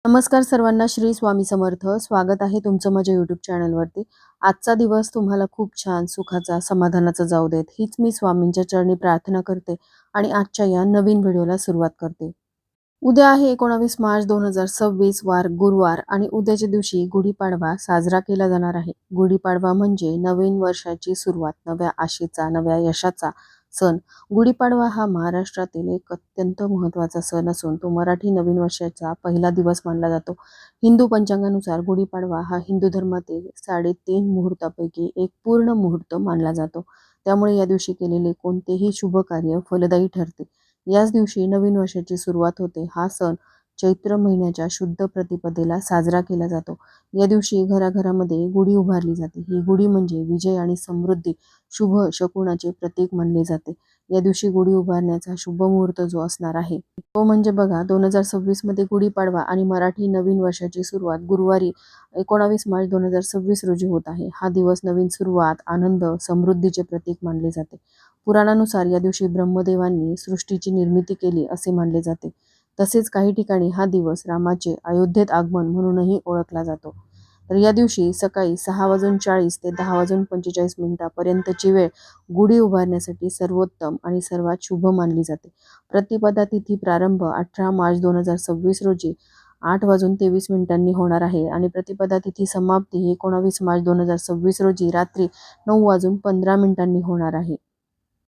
नमस्कार सर्वांना, श्री स्वामी समर्थ. स्वागत आहे तुमचं माझ्या यूट्यूब चॅनलवरती. आजचा दिवस तुम्हाला खूप छान, सुखाचा, समाधानाचा जाऊ देत, हीच मी स्वामींच्या चरणी प्रार्थना करते आणि आजच्या या नवीन व्हिडिओला सुरुवात करते. उद्या आहे 19 मार्च 2026, वार गुरुवार, आणि उद्याच्या दिवशी गुढीपाडवा साजरा केला जाणार आहे. गुढीपाडवा म्हणजे नवीन वर्षाची सुरुवात, नव्या आशेचा, नव्या यशाचा सण. गुढीपाडवा हा महाराष्ट्रातील एक अत्यंत महत्त्वाचा सण असून तो मराठी नवीन वर्षाचा पहिला दिवस मानला जातो. हिंदू पंचांगानुसार गुढीपाडवा हा हिंदू धर्मातील 3.5 मुहूर्तापैकी एक पूर्ण मुहूर्त मानला जातो. त्यामुळे या दिवशी केलेले कोणतेही शुभ कार्य फलदायी ठरते. याच दिवशी नवीन वर्षाची सुरुवात होते. हा सण चैत्र महिन्याच्या शुद्ध प्रतिपदेला साजरा केला जातो. या दिवशी घराघरामध्ये गुढी उभारली जाते. ही गुढी म्हणजे विजय आणि समृद्धी, शुभ शकुनाचे प्रतीक मानले जाते. या दिवशी गुढी उभारण्याचा शुभ मुहूर्त जो असणार आहे तो म्हणजे बघा 2026 मध्ये गुढीपाडवा आणि मराठी नवीन वर्षाची सुरुवात गुरुवारी 19 मार्च 2026 रोजी होत आहे. हा दिवस नवीन सुरुवात, आनंद, समृद्धीचे प्रतीक मानले जाते. पुराणानुसार या दिवशी ब्रह्मदेवांनी सृष्टीची निर्मिती केली असे मानले जाते. तसेच काही ठिकाणी हा दिवस रामाचे अयोध्येत आगमन म्हणूनही ओळखला जातो. तर या दिवशी सकाळी 6:40 ते 10:45 पर्यंतची वेळ गुढी उभारण्यासाठी सर्वोत्तम आणि सर्वात शुभ मानली जाते. प्रतिपदा तिथी प्रारंभ 18 मार्च 2026 रोजी 8:23 होणार आहे आणि प्रतिपदा तिथी समाप्ती 19 मार्च 2026 रोजी रात्री 9:15 होणार आहे.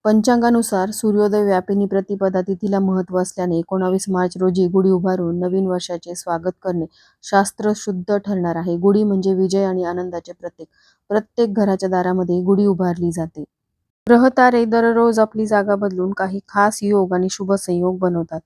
पंचांगानुसार सूर्योदय व्यापिनी प्रतिपदा तिथीला महत्त्व असल्याने 19 मार्च रोजी गुढी उभारून नवीन वर्षाचे स्वागत करणे शास्त्रशुद्ध ठरणार आहे. गुढी म्हणजे विजय आणि आनंदाचे प्रतीक. प्रत्येक घराच्या दारामध्ये गुढी उभारली जाते. ग्रहतारे दररोज आपली जागा बदलून काही खास योग आणि शुभ संयोग बनवतात.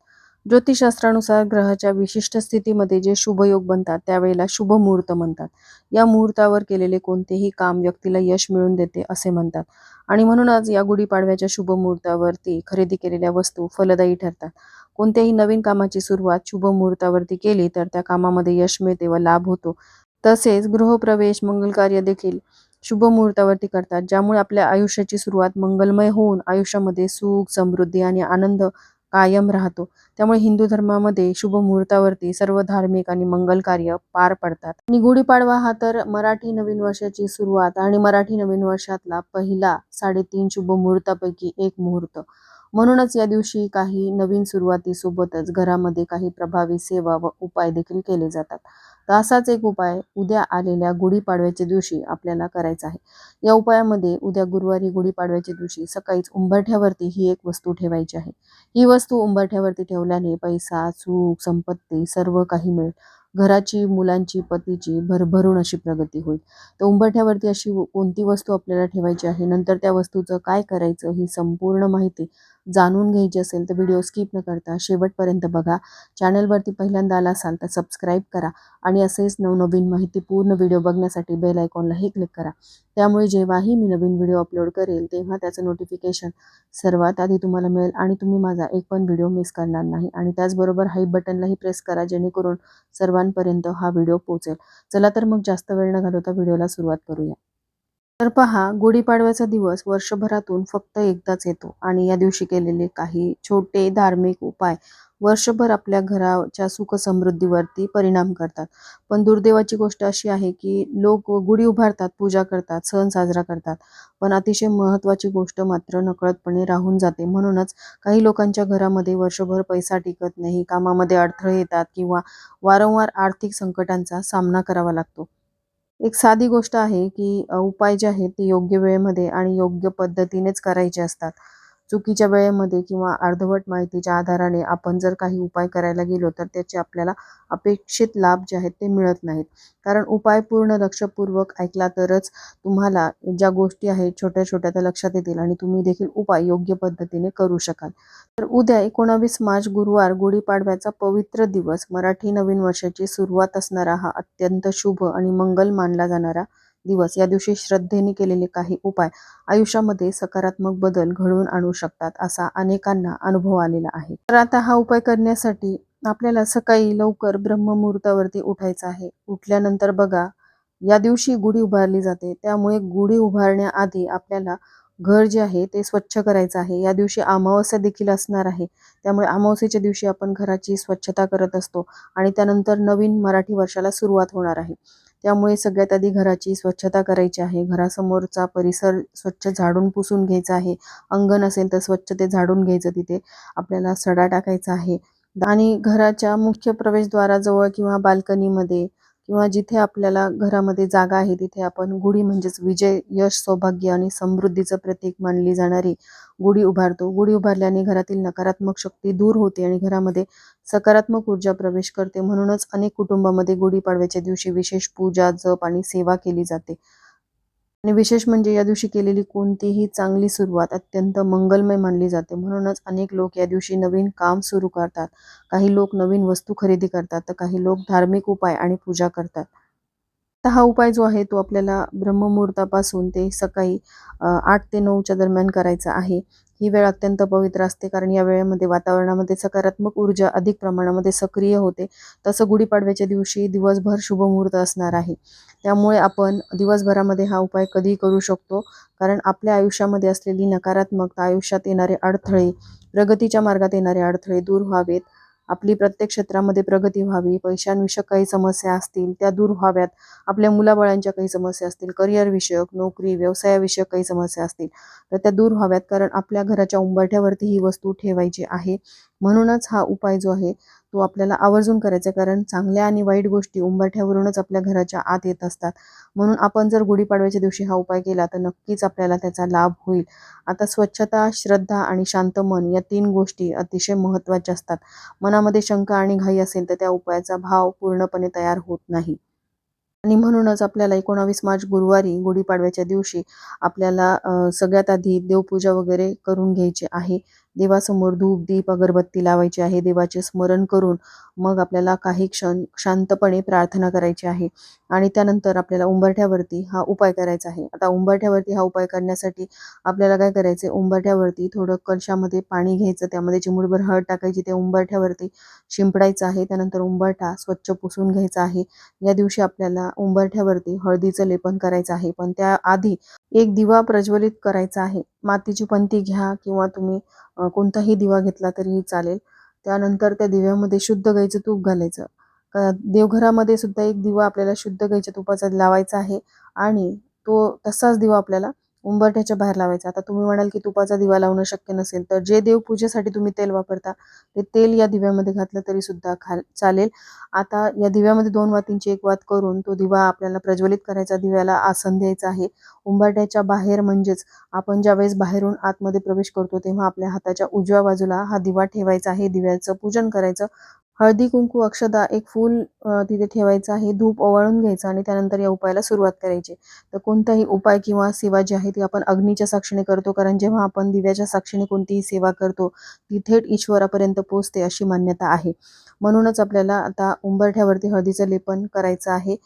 ज्योतिषशास्त्रानुसार ग्रहाच्या विशिष्ट स्थितीमध्ये जे शुभ योग बनतात त्यावेळेला शुभ मुहूर्त म्हणतात. या मुहूर्तावर केलेले कोणतेही काम व्यक्तीला यश मिळवून देते असे म्हणतात आणि म्हणूनच या गुढीपाडव्याच्या शुभ मुहूर्तावरती खरेदी केलेल्या वस्तू फलदायी ठरतात. कोणत्याही नवीन कामाची सुरुवात शुभ मुहूर्तावरती केली तर त्या कामामध्ये यश मिळते व लाभ होतो. तसेच गृहप्रवेश, मंगल कार्य देखील शुभ मुहूर्तावरती करतात, ज्यामुळे आपल्या आयुष्याची सुरुवात मंगलमय होऊन आयुष्यामध्ये सुख, समृद्धी आणि आनंद कायम राहतो. त्यामुळे हिंदू धर्मामध्ये शुभ मुहूर्तावरती सर्व धार्मिक आणि मंगल कार्य पार पडतात. आणि गुढीपाडवा हा तर मराठी नवीन वर्षाची सुरुवात आणि मराठी नवीन वर्षातला पहिला 3.5 शुभ मुहूर्तापैकी एक मुहूर्त. म्हणूनच या दिवशी काही नवीन सुरुवातीसोबतच घरामध्ये काही प्रभावी सेवा व उपाय देखील केले जातात. तर असाच एक उपाय उद्या आलेल्या गुढीपाडव्याच्या दिवशी आपल्याला करायचा आहे. या उपायामध्ये उद्या गुरुवारी गुढीपाडव्याच्या दिवशी सकाळीच उंबरठ्यावरती ही एक वस्तू ठेवायची आहे. ही वस्तू उंबरठ्यावरती ठेवल्याने पैसा, सुख, संपत्ती सर्व काही मिळेल. घराची, मुलांची, पतीची भरभरून अशी प्रगती होईल. तर उंबरठ्यावरती अशी कोणती वस्तू आपल्याला ठेवायची आहे, नंतर त्या वस्तूचं काय करायचं, ही संपूर्ण माहिती जाणून घ्यायची असेल तर व्हिडिओ स्किप न करता शेवटपर्यंत बघा. चॅनलवरती पहिल्यांदा आला असाल तर सबस्क्राईब करा आणि असेच नवनवीन माहितीपूर्ण व्हिडिओ बघण्यासाठी बेल आयकॉनलाही क्लिक करा. त्यामुळे जेव्हाही मी नवीन व्हिडिओ अपलोड करेल तेव्हा त्याचं नोटिफिकेशन सर्वात आधी तुम्हाला मिळेल आणि तुम्ही माझा एक पण व्हिडिओ मिस करणार नाही. आणि त्याचबरोबर हाई बटनलाही प्रेस करा जेणेकरून सर्वांपर्यंत हा व्हिडिओ पोहोचेल. चला तर मग जास्त वेळ न घालवता व्हिडिओला सुरुवात करूया. तर पहा, गुढीपाडव्याचा दिवस वर्षभरातून फक्त एकदाच येतो आणि या दिवशी केलेले काही छोटे धार्मिक उपाय वर्षभर आपल्या घराच्या सुख समृद्धीवरती परिणाम करतात. पण दुर्दैवाची गोष्ट अशी आहे की लोक गुढी उभारतात, पूजा करतात, सण साजरा करतात, पण अतिशय महत्त्वाची गोष्ट मात्र नकळतपणे राहून जाते. म्हणूनच काही लोकांच्या घरामध्ये वर्षभर पैसा टिकत नाही, कामामध्ये अडथळे येतात किंवा वारंवार आर्थिक संकटांचा सामना करावा लागतो. एक साधी गोष्ट आहे की उपाय जे आहेत ते योग्य वेळेमध्ये आणि योग्य पद्धतीनेच करायचे असतात. चुकीच्या वेळेमध्ये किंवा अर्धवट माहितीच्या आधाराने आपण जर काही उपाय करायला गेलो तर त्याचे आपल्याला अपेक्षित लाभ जे आहेत ते मिळत नाहीत. कारण उपाय पूर्ण लक्षपूर्वक ऐकला तरच तुम्हाला ज्या गोष्टी आहेत छोट्या छोट्या त्या लक्षात येतील आणि तुम्ही देखील उपाय योग्य पद्धतीने करू शकाल. तर उद्या 19 मार्च गुरुवार गुढीपाडव्याचा पवित्र दिवस, मराठी नवीन वर्षाची सुरुवात असणारा हा अत्यंत शुभ आणि मंगल मानला जाणारा दिवस. या दिवशी श्रद्धेने केलेले काही उपाय आयुष्यामध्ये सकारात्मक बदल घडवून आणू शकतात असा अनेकांना अनुभव आलेला आहे. तर आता हा उपाय करण्यासाठी आपल्याला सकाळी लवकर ब्रह्ममुहूर्तावरती उठायचं आहे. उठल्यानंतर बघा, या दिवशी गुढी उभारली जाते, त्यामुळे गुढी उभारण्याआधी आपल्याला घर जे आहे ते स्वच्छ करायचं आहे. या दिवशी अमावस्या देखील असणार आहे. त्यामुळे अमावस्येच्या दिवशी आपण घराची स्वच्छता करत असतो आणि त्यानंतर नवीन मराठी वर्षाला सुरुवात होणार आहे. त्यामुळे सगळ्यात आधी घराची स्वच्छता करायची आहे. घरासमोरचा परिसर स्वच्छ झाडून पुसून घ्यायचा आहे. अंगण असेल तर स्वच्छ ते झाडून घ्यायचं. तिथे आपल्याला सडा टाकायचा आहे आणि घराच्या मुख्य प्रवेशद्वाराजवळ किंवा बाल्कनीमध्ये किंवा जिथे आपल्याला घरामध्ये जागा आहे तिथे आपण गुढी म्हणजेच विजय, यश, सौभाग्य आणि समृद्धीचं प्रतीक मानली जाणारी गुढी उभारतो. गुढी उभारल्याने घरातील नकारात्मक शक्ती दूर होते आणि घरामध्ये सकारात्मक ऊर्जा प्रवेश करते. म्हणूनच अनेक कुटुंबामध्ये गुढीपाडव्याच्या दिवशी विशेष पूजा, जप आणि सेवा केली जाते. आणि विशेष म्हणजे या दिवशी केलेली कोणतीही चांगली सुरुवात अत्यंत मंगलमय मानली जाते. म्हणूनच अनेक लोक या दिवशी नवीन काम सुरू करतात. काही लोक नवीन वस्तू खरेदी करतात, तर काही लोक धार्मिक उपाय आणि पूजा करतात. तर हा उपाय जो आहे तो आपल्याला ब्रह्ममुहूर्तापासून ते सकाळी 8 ते 9च्या दरम्यान करायचा आहे. ही वेळ अत्यंत पवित्र असते कारण या वेळेमध्ये वातावरणामध्ये सकारात्मक ऊर्जा अधिक प्रमाणामध्ये सक्रिय होते. तसं गुढीपाडव्याच्या दिवशी दिवसभर शुभमुहूर्त असणार आहे. त्यामुळे आपण दिवसभरामध्ये हा उपाय कधीही करू शकतो. कारण आपल्या आयुष्यामध्ये असलेली नकारात्मकता, आयुष्यात येणारे अडथळे, प्रगतीच्या मार्गात येणारे अडथळे दूर व्हावेत. आपली प्रत्येक क्षेत्रामध्ये प्रगती व्हावी, पैशांविषयक काही समस्या असतील त्या दूर व्हाव्यात, आपल्या मुलाबाळांच्या काही समस्या असतील, करिअर विषयक, नोकरी, व्यवसायाविषयक काही समस्या असतील तर त्या दूर व्हाव्यात. कारण आपल्या घराच्या उंबरठ्यावरती ही वस्तू ठेवायची आहे. म्हणूनच हा उपाय जो आहे तो आपल्याला आवर्जून करायचा आहे. कारण चांगल्या आणि वाईट गोष्टी उंबरठ्यावरूनच आपल्या घराच्या आत येत असतात. म्हणून आपण जर गुढीपाडव्याच्या दिवशी हा उपाय केला तर नक्कीच आपल्याला त्याचा लाभ होईल. आता स्वच्छता, श्रद्धा आणि शांत मन या 3 गोष्टी अतिशय महत्त्वाच्या असतात. मनामध्ये शंका आणि घाई असेल तर त्या उपायाचा भाव पूर्णपणे तयार होत नाही. आणि म्हणूनच आपल्याला 19 मार्च गुरुवारी गुढीपाडव्याच्या दिवशी आपल्याला सगळ्यात आधी देवपूजा वगैरे करून घ्यायची आहे. देवासमोर धूप, दीप, अगरबत्ती लावायची आहे. देवाचे स्मरण करून मग आपल्याला काही क्षण शांतपणे प्रार्थना करायची आहे आणि त्यानंतर आपल्याला उंबरठ्यावरती हा उपाय करायचा आहे. आता उंबरठ्यावरती हा उपाय करण्यासाठी आपल्याला काय करायचं आहे, उंबरठ्यावरती थोडं कलशामध्ये पाणी घ्यायचं, त्यामध्ये चिमूटभर हळद टाकायची, ते उंबरठ्यावरती शिंपडायचं आहे. त्यानंतर उंबरठा स्वच्छ पुसून घ्यायचा आहे. या दिवशी आपल्याला उंबरठ्यावरती हळदीचं लेपन करायचं आहे. पण त्याआधी एक दिवा प्रज्वलित करायचा आहे. मातीची पंती घ्या किंवा तुम्ही कोणताही दिवा घेतला तरीही चालेल. त्यानंतर त्या दिव्यामध्ये शुद्ध गाईचं तूप घालायचं. देवघरामध्ये सुद्धा एक दिवा आपल्याला शुद्ध गाईच्या तुपाचा लावायचा आहे आणि तो तसाच दिवा आपल्याला उंबरठ्याच्या बाहेर लावायचा. आता तुम्ही म्हणाल की तुपाचा दिवा लावणं शक्य नसेल तर जे देवपूजेसाठी तुम्ही तेल वापरता ते तेल या दिव्यामध्ये घातलं तरी सुद्धा चालेल. आता या दिव्यामध्ये 2 वातींची एक वात करून तो दिवा आपल्याला प्रज्वलित करायचा. दिव्याला आसन द्यायचं आहे. उंबरठ्याच्या बाहेर म्हणजेच आपण ज्यावेळेस बाहेरून आतमध्ये प्रवेश करतो तेव्हा आपल्या हाताच्या उजव्या बाजूला हा दिवा ठेवायचा आहे. दिव्याचं पूजन करायचं. हळदी, कुंकू, अक्षदा, एक फूल तिथे ठेवायचं आहे. धूप ओवाळून घ्यायचं आणि त्यानंतर या उपायाला सुरुवात करायची. तर कोणताही उपाय किंवा सेवा जी आहे ती आपण अग्नीच्या साक्षीने करतो. कारण जेव्हा आपण दिव्याच्या साक्षीने कोणतीही सेवा करतो ती थेट ईश्वरापर्यंत पोहोचते अशी मान्यता आहे. म्हणूनच आपल्याला आता उंबरठ्यावरती हळदीचं लेपन करायचं आहे.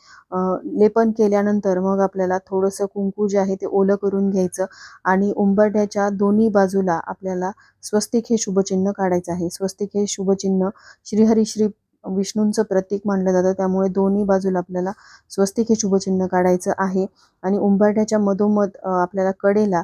लेपन केल्यानंतर मग आपल्याला थोडंसं कुंकू जे आहे ते ओलं करून घ्यायचं आणि उंबरठ्याच्या दोन्ही बाजूला आपल्याला स्वस्तिक हे शुभचिन्ह काढायचं आहे. स्वस्तिक हे शुभचिन्ह श्रीहरी श्री विष्णूंचं प्रतीक मानलं जातं. त्यामुळे दोन्ही बाजूला आपल्याला स्वस्तिक हे शुभचिन्ह काढायचं आहे आणि उंबरठ्याच्या मधोमध आपल्याला कडेला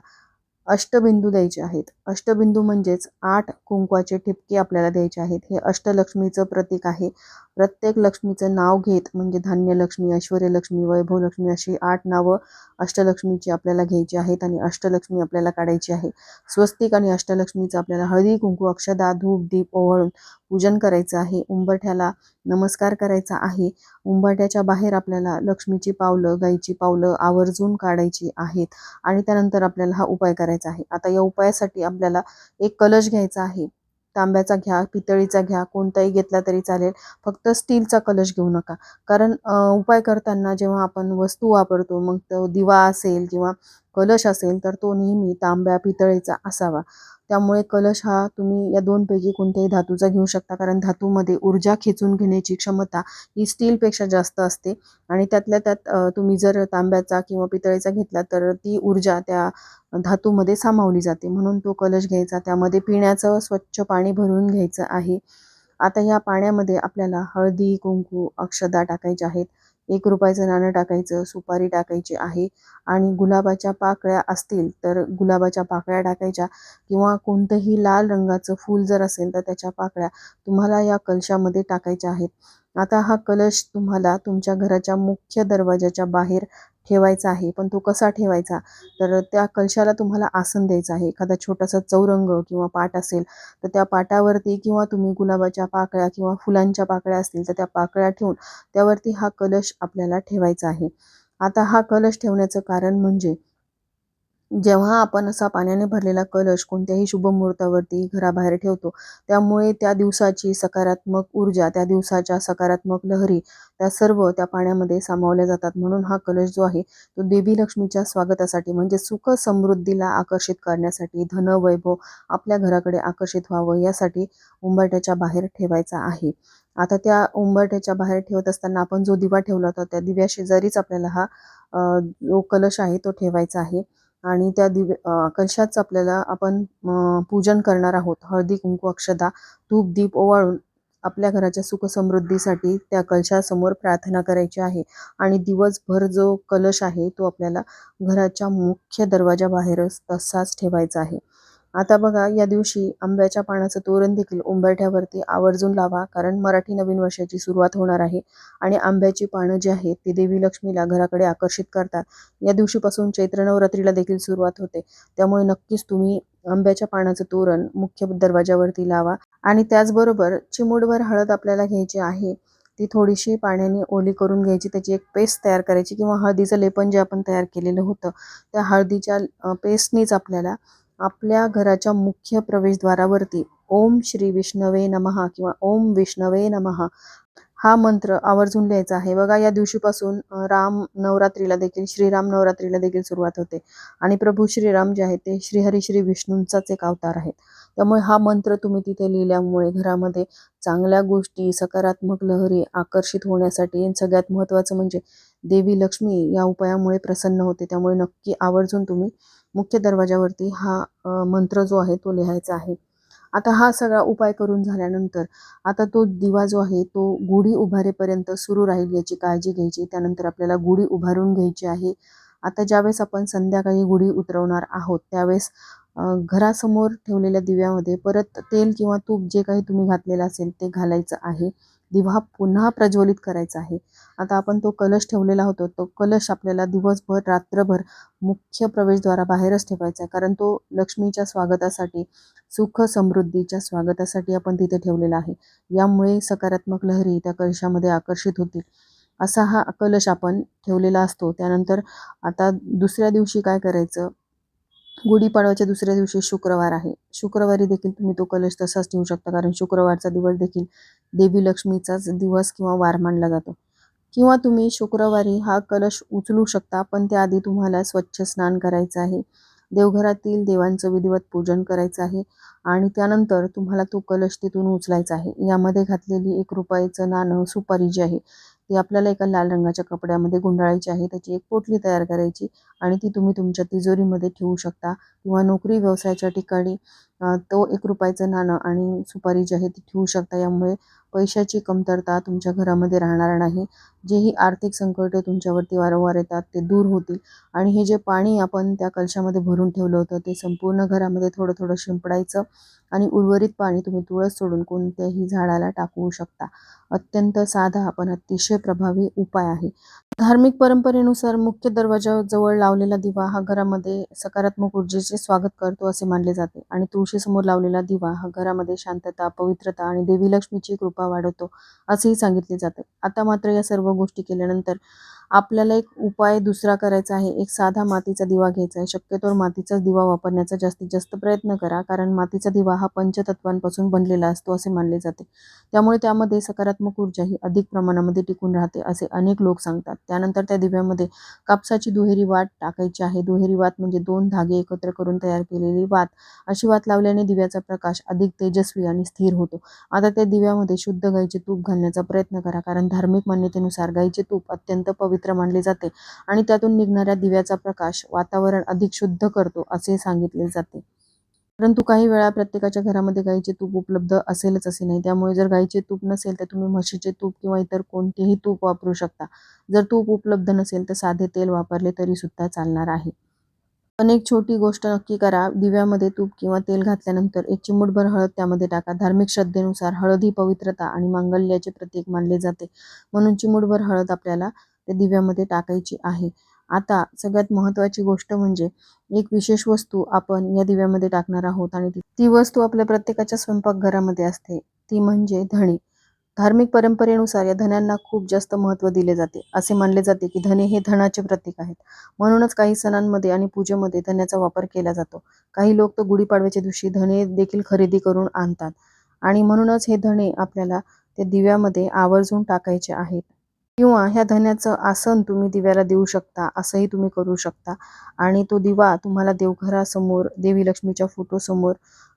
अष्टबिंदू द्यायचे आहेत. अष्टबिंदू म्हणजेच 8 कुंकवाचे ठिपके आपल्याला द्यायचे आहेत. हे अष्टलक्ष्मीचं प्रतीक आहे. प्रत्येक लक्ष्मीचं नाव घेत म्हणजे धान्यलक्ष्मी, ऐश्वर्यलक्ष्मी, वैभवलक्ष्मी अशी 8 नावं अष्टलक्ष्मीची आपल्याला घ्यायची आहेत आणि अष्टलक्ष्मी आपल्याला काढायची आहे. स्वस्तिक आणि अष्टलक्ष्मीचं आपल्याला हळदी, कुंकू, अक्षदा, धूप, दीप ओवाळून पूजन करायचं आहे. उंबरठ्याला नमस्कार करायचा आहे. उंबरठ्याच्या बाहेर आपल्याला लक्ष्मीची पावलं, गाईची पावलं आवर्जून काढायची आहेत आणि त्यानंतर आपल्याला हा उपाय करायचा आहे. आता या उपायासाठी आपल्याला एक कलश घ्यायचा आहे. तांब्याचा घ्या, पितळीचा घ्या, कोणताही घेतला तरी चालेल. फक्त स्टीलचा कलश घेऊ नका. कारण उपाय करताना जेव्हा आपण वस्तू वापरतो मग तो दिवा असेल किंवा कलश असेल तर तो नेहमी तांब्या, पितळेचा असावा. त्यामुळे कलश हा तुम्ही या 2 पैकी कोणत्याही धातूचा घेऊ शकता. कारण धातूमध्ये ऊर्जा खेचून घेण्याची क्षमता ही स्टीलपेक्षा जास्त असते आणि त्यातल्या त्यात तुम्ही जर तांब्याचा किंवा पितळेचा घेतला तर ती ऊर्जा त्या धातूमध्ये सामावली जाते. म्हणून तो कलश घ्यायचा. त्यामध्ये पिण्याचं स्वच्छ पाणी भरून घ्यायचं आहे. आता या पाण्यामध्ये आपल्याला हळदी, कुंकू, अक्षदा टाकायच्या आहेत. ₹1 नाणं टाकायचं, सुपारी टाकायची आहे आणि गुलाबाच्या पाकळ्या असतील तर गुलाबाच्या पाकळ्या टाकायच्या किंवा कोणतंही लाल रंगाचं फूल जर असेल तर त्याच्या पाकळ्या तुम्हाला या कलशामध्ये टाकायच्या आहेत. आता हा कलश तुम्हाला तुमच्या घराच्या मुख्य दरवाजाच्या बाहेर ठेवायचा आहे. पण तो कसा ठेवायचा? तर त्या कलशाला तुम्हाला आसन द्यायचं आहे. एखादा छोटासा चौरंग किंवा पाट असेल तर त्या पाटावरती किंवा तुम्ही गुलाबाच्या पाकळ्या किंवा फुलांच्या पाकळ्या असतील तर त्या पाकळ्या ठेवून त्यावरती हा कलश आपल्याला ठेवायचा आहे. आता हा कलश ठेवण्याचं कारण म्हणजे जेव्हा आपण असा पाण्याने भरलेला कलश कोणत्याही शुभ मुहूर्तावरती घराबाहेर ठेवतो, त्यामुळे त्या दिवसाची सकारात्मक ऊर्जा, त्या दिवसाच्या सकारात्मक लहरी त्या सर्व त्या पाण्यामध्ये सामावल्या जातात. म्हणून हा कलश जो आहे तो देवी लक्ष्मीच्या स्वागतासाठी म्हणजे सुख समृद्धीला आकर्षित करण्यासाठी, धन वैभव आपल्या घराकडे आकर्षित व्हावं यासाठी उंबरठ्याच्या बाहेर ठेवायचा आहे. आता त्या उंबरठ्याच्या बाहेर ठेवत असताना आपण जो दिवा ठेवला होता त्या दिव्याशेजारीच आपल्याला हा जो कलश आहे तो ठेवायचा आहे. आणि त्या कलशाचं आपल्याला आपण पूजन करणार आहोत. हळदी कुंकू अक्षता धूप दीप ओवाळून आपल्या घराच्या सुख समृद्धीसाठी त्या कलशासमोर प्रार्थना करायची आहे आणि दिवसभर जो कलश आहे तो आपल्याला घराच्या मुख्य दरवाजाबाहेरच तसाच ठेवायचा आहे. आता बघा या दिवशी आंब्याच्या पानाचं तोरण देखील उंबरठ्यावरती आवर्जून लावा, कारण मराठी नवीन वर्षाची सुरुवात होणार आहे आणि आंब्याची पानं जी आहेत ती देवी लक्ष्मीला घराकडे आकर्षित करतात. या दिवशीपासून चैत्र नवरात्रीला देखील सुरुवात होते, त्यामुळे नक्कीच तुम्ही आंब्याच्या पानाचं तोरण मुख्य दरवाजावरती लावा. आणि त्याचबरोबर चिमूटभर हळद आपल्याला घ्यायची आहे. ती थोडीशी पाण्याने ओली करून घ्यायची, त्याची एक पेस्ट तयार करायची किंवा हळदीचं लेपन जे आपण तयार केलेलं होतं त्या हळदीच्या पेस्टनीच आपल्याला आपल्या घराच्या मुख्य प्रवेशद्वारावरती ओम श्री विष्णवे नमः किंवा ओम विष्णवे नमः हा मंत्र आवर्जून लिहायचा आहे. बघा या दिवशीपासून राम नवरात्रीला देखील श्रीराम नवरात्रीला देखील सुरुवात होते आणि प्रभू श्रीराम जे आहेत ते श्रीहरी श्री विष्णूंचाच एक अवतार आहेत. त्यामुळे हा मंत्र तुम्ही तिथे लिहिल्यामुळे घरामध्ये चांगल्या गोष्टी, सकारात्मक लहरी आकर्षित होण्यासाठी आणि सगळ्यात महत्त्वाचं म्हणजे देवी लक्ष्मी या उपायामुळे प्रसन्न होते. त्यामुळे नक्की आवर्जून तुम्ही मुख्य दरवाजावरती हा मंत्र जो आहे तो लिहायचा आहे. आता हा सगळा उपाय करून झाल्यानंतर आता तो दिवा जो आहे तो गुढी उभारेपर्यंत सुरू राहील याची काळजी घ्यायची. त्यानंतर आपल्याला गुढी उभारून घ्यायची आहे. आता ज्यावेळेस आपण संध्याकाळी गुढी उतरवणार आहोत त्यावेळेस घरासमोर ठेवलेल्या दिव्यामध्ये परत तेल किंवा तूप जे काही तुम्ही घातलेलं असेल ते घालायचं आहे. दिवा पुन्हा प्रज्वलित करायचा आहे. आता आपण तो कलश ठेवलेला होता तो कलश आपल्याला दिवसभर रात्रभर मुख्य प्रवेशद्वाराबाहेरच ठेवायचा आहे, कारण तो लक्ष्मीच्या स्वागतासाठी, सुख समृद्धीच्या स्वागतासाठी आपण तिथे ठेवलेला आहे. यामुळे सकारात्मक लहरी त्या कलशामध्ये आकर्षित होतील. असा हा कलश आपण ठेवलेला असतो. त्यानंतर आता दुसऱ्या दिवशी काय करायचं, गुढीपाडव्याच्या दुसऱ्या दिवशी शुक्रवार आहे. शुक्रवारी देखील तुम्ही तो कलश तसाच ठेवू शकता, कारण शुक्रवारचा दिवस देखील देवी लक्ष्मीचाच दिवस किंवा वार मानला जातो. किंवा तुम्ही शुक्रवारी हा कलश उचलू शकता, पण त्याआधी तुम्हाला स्वच्छ स्नान करायचं आहे. देवघरातील देवांचं विधिवत पूजन करायचं आहे आणि त्यानंतर तुम्हाला तो कलश तिथून उचलायचा आहे. यामध्ये घातलेली ₹1 नाणं, सुपारी जी आहे ती आपल्याला एका लाल रंगाच्या कपड्यामध्ये गुंडाळायची आहे. त्याची एक पोटली तयार करायची आणि ती तुम्ही तुमच्या तिजोरीमध्ये ठेवू शकता किंवा नोकरी व्यवसायाच्या ठिकाणी तो ₹1 नाणं आणि सुपारी जी आहे ती ठेवू शकता. यामुळे पैशाची कमतरता तुमच्या घरामध्ये राहणार नाही. जेही आर्थिक संकट तुमच्यावरती वारंवार येतात ते दूर होतील आणि हे जे पाणी आपण त्या कलशामध्ये भरून ठेवलं होतं ते संपूर्ण घरामध्ये थोडं थोडं शिंपडायचं आणि उर्वरित पाणी तुम्ही तुळस सोडून कोणत्याही झाडाला टाकवू शकता. अत्यंत साधा पण अतिशय प्रभावी उपाय आहे. धार्मिक परंपरेनुसार मुख्य दरवाजाजवळ लावलेला दिवा हा घरामध्ये सकारात्मक ऊर्जेचे स्वागत करतो असे मानले जाते आणि तुळशीसमोर लावलेला दिवा हा घरामध्ये शांतता, पवित्रता आणि देवी लक्ष्मीची कृपा वाढवतो असेही सांगितले जाते. आता मात्र या सर्व गोष्टी केल्यानंतर आपल्याला एक उपाय दुसरा करायचा आहे. एक साधा मातीचा दिवा घ्यायचा आहे. शक्यतोवर मातीचाच दिवा वापरण्याचा जास्तीत जास्त प्रयत्न करा, कारण मातीचा दिवा हा पंचतत्वांपासून बनलेला असतो असे मानले जाते. त्यामुळे त्यामध्ये सकारात्मक ऊर्जा ही अधिक प्रमाणामध्ये टिकून राहते असे अनेक लोक सांगतात. त्यानंतर त्या दिव्यामध्ये कापसाची दुहेरी वात टाकायची आहे. दुहेरी वात म्हणजे 2 धागे एकत्र करून तयार केलेली वात. अशी वात लावल्याने दिव्याचा प्रकाश अधिक तेजस्वी आणि स्थिर होतो. आता त्या दिव्यामध्ये शुद्ध गाईचे तूप घालण्याचा प्रयत्न करा, कारण धार्मिक मान्यतेनुसार गाईचे तूप अत्यंत पवित्र मानले जाते आणि त्यातून निघणाऱ्या दिव्याचा प्रकाश वातावरण अधिक शुद्ध करतो असे सांगितले जाते. परंतु काही वेळा प्रत्येकाच्या घरामध्ये गाईचे तूप उपलब्ध असेलच असे नाही. त्यामुळे जर गाईचे तूप नसेल तर तुम्ही म्हशीचे तूप किंवा इतर कोणतेही तूप वापरू शकता. जर तूप उपलब्ध नसेल तर साधे तेल वापरले तरीसुद्धा चालणार आहे. पण एक छोटी गोष्ट नक्की करा. दिव्यामध्ये तूप किंवा तेल घातल्यानंतर एक चिमूटभर हळद त्यामध्ये टाका. धार्मिक श्रद्धेनुसार हळद ही पवित्रता आणि मांगल्याचे प्रतीक मानले जाते. म्हणून चिमूटभर हळद आपल्याला त्या दिव्यामध्ये टाकायची आहे. आता सगळ्यात महत्त्वाची गोष्ट म्हणजे एक विशेष वस्तू आपण या दिव्यामध्ये टाकणार आहोत आणि ती वस्तू आपल्या प्रत्येकाच्या स्वयंपाकघरामध्ये असते. ती म्हणजे धणे. धार्मिक परंपरेनुसार या धन्यांना खूप जास्त महत्त्व दिले जाते. असे मानले जाते की धने हे धनाचे प्रतीक आहेत. म्हणूनच काही सणांमध्ये आणि पूजेमध्ये धन्याचा वापर केला जातो. काही लोक तर गुढीपाडव्याच्या दिवशी धने देखील खरेदी करून आणतात आणि म्हणूनच हे धणे आपल्याला त्या दिव्यामध्ये आवर्जून टाकायचे आहेत. किंवा ह्या धन्याचं आसन तुम्ही दिव्याला देऊ शकता, असंही तुम्ही करू शकता. आणि तो दिवा तुम्हाला देवघरासमोर, देवी लक्ष्मीच्या फोटोसमोर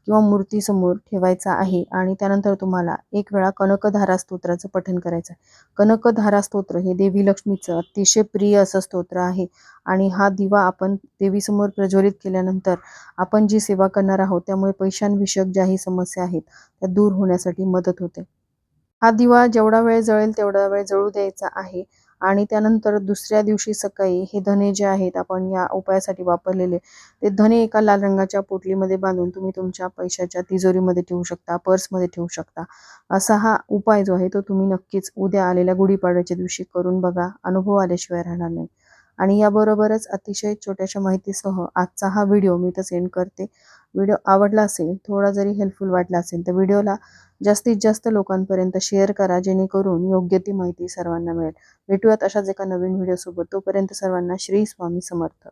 किंवा मूर्तीसमोर ठेवायचा आहे आणि त्यानंतर तुम्हाला एक वेळा कनकधारा स्तोत्राचं पठण करायचं आहे. कनकधारा स्तोत्र हे देवी लक्ष्मीचं अतिशय प्रिय असं स्तोत्र आहे आणि हा दिवा आपण देवीसमोर प्रज्वलित केल्यानंतर आपण जी सेवा करणार आहोत त्यामुळे पैशांविषयक ज्याही समस्या आहेत त्या दूर होण्यासाठी मदत होते. हा दिवा जेवढा वेळ जळेल तेवढा वेळ जळू द्यायचा आहे आणि त्यानंतर दुसऱ्या दिवशी सकाळी हे धने जे आहेत आपण या उपायासाठी वापरलेले, ते धने एका लाल रंगाच्या पोटलीमध्ये बांधून तुम्ही तुमच्या पैशाच्या तिजोरीमध्ये ठेवू शकता, पर्समध्ये ठेवू शकता. असा हा उपाय जो आहे तो तुम्ही नक्कीच उद्या आलेल्या गुढीपाडव्याच्या दिवशी करून बघा. अनुभव आल्याशिवाय राहणार नाही. आणि याबरोबरच अतिशय छोट्याशा माहितीसह आजचा हा व्हिडिओ मी इथं सेंड करते. व्हिडिओ आवडला असेल, थोडा जरी हेल्पफुल वाटला असेल तर व्हिडिओला जास्तीत जास्त लोकांपर्यंत शेअर करा, जेणेकरून योग्य ती माहिती सर्वांना मिळेल. भेटूयात अशाच एका नवीन व्हिडिओसोबत. तोपर्यंत सर्वांना श्री स्वामी समर्थ.